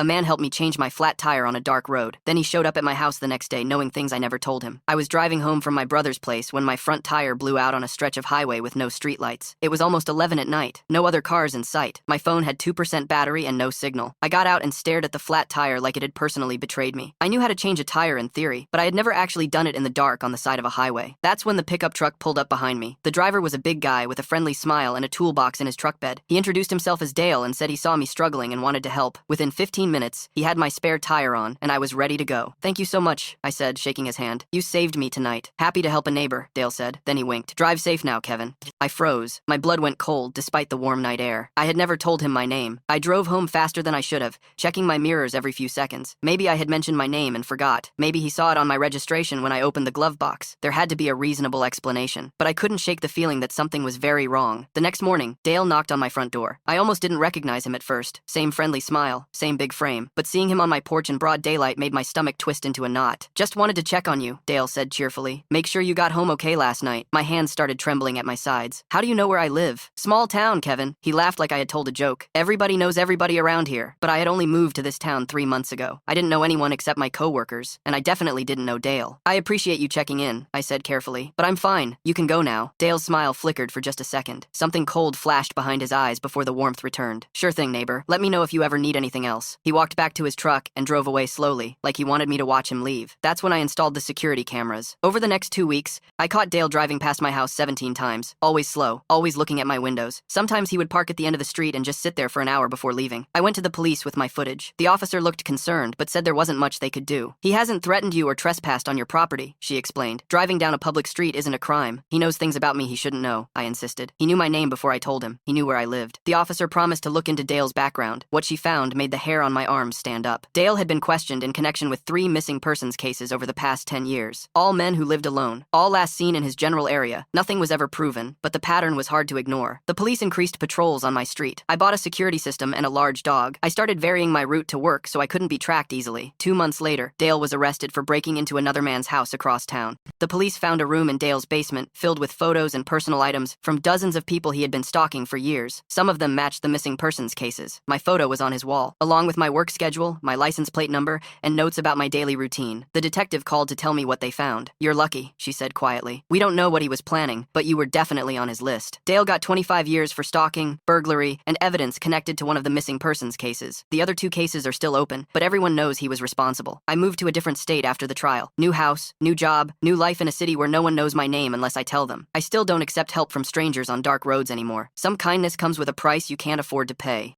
A man helped me change my flat tire on a dark road. Then he showed up at my house the next day knowing things I never told him. I was driving home from my brother's place when my front tire blew out on a stretch of highway with no streetlights. It was almost 11 at night. No other cars in sight. My phone had 2% battery and no signal. I got out and stared at the flat tire like it had personally betrayed me. I knew how to change a tire in theory, but I had never actually done it in the dark on the side of a highway. That's when the pickup truck pulled up behind me. The driver was a big guy with a friendly smile and a toolbox in his truck bed. He introduced himself as Dale and said he saw me struggling and wanted to help. Within 15 minutes, he had my spare tire on, and I was ready to go. "Thank you so much," I said, shaking his hand. "You saved me tonight." "Happy to help a neighbor," Dale said. Then he winked. "Drive safe now, Kevin." I froze. My blood went cold despite the warm night air. I had never told him my name. I drove home faster than I should have, checking my mirrors every few seconds. Maybe I had mentioned my name and forgot. Maybe he saw it on my registration when I opened the glove box. There had to be a reasonable explanation. But I couldn't shake the feeling that something was very wrong. The next morning, Dale knocked on my front door. I almost didn't recognize him at first. Same friendly smile, same big frame. But seeing him on my porch in broad daylight made my stomach twist into a knot. "Just wanted to check on you," Dale said cheerfully. "Make sure you got home okay last night." My hands started trembling at my sides. "How do you know where I live?" "Small town, Kevin." He laughed like I had told a joke. "Everybody knows everybody around here." But I had only moved to this town 3 months ago. I didn't know anyone except my coworkers, and I definitely didn't know Dale. "I appreciate you checking in," I said carefully. "But I'm fine. You can go now." Dale's smile flickered for just a second. Something cold flashed behind his eyes before the warmth returned. "Sure thing, neighbor. Let me know if you ever need anything else." He walked back to his truck and drove away slowly, like he wanted me to watch him leave. That's when I installed the security cameras. Over the next 2 weeks, I caught Dale driving past my house 17 times. Always slow, always looking at my windows. Sometimes he would park at the end of the street and just sit there for an hour before leaving. I went to the police with my footage. The officer looked concerned, but said there wasn't much they could do. "He hasn't threatened you or trespassed on your property," she explained. "Driving down a public street isn't a crime. He knows things about me he shouldn't know," I insisted. "He knew my name before I told him. He knew where I lived." The officer promised to look into Dale's background. What she found made the hair on my arms stand up. Dale had been questioned in connection with 3 missing persons cases over the past 10 years. All men who lived alone. All last seen in his general area. Nothing was ever proven, but the pattern was hard to ignore. The police increased patrols on my street. I bought a security system and a large dog. I started varying my route to work so I couldn't be tracked easily. 2 months later, Dale was arrested for breaking into another man's house across town. The police found a room in Dale's basement filled with photos and personal items from dozens of people he had been stalking for years. Some of them matched the missing persons cases. My photo was on his wall, along with my work schedule, my license plate number, and notes about my daily routine. The detective called to tell me what they found. "You're lucky," she said quietly. "We don't know what he was planning, but you were definitely on his list." Dale got 25 years for stalking, burglary, and evidence connected to one of the missing persons cases. The other 2 cases are still open, but everyone knows he was responsible. I moved to a different state after the trial. New house, new job, new life in a city where no one knows my name unless I tell them. I still don't accept help from strangers on dark roads anymore. Some kindness comes with a price you can't afford to pay.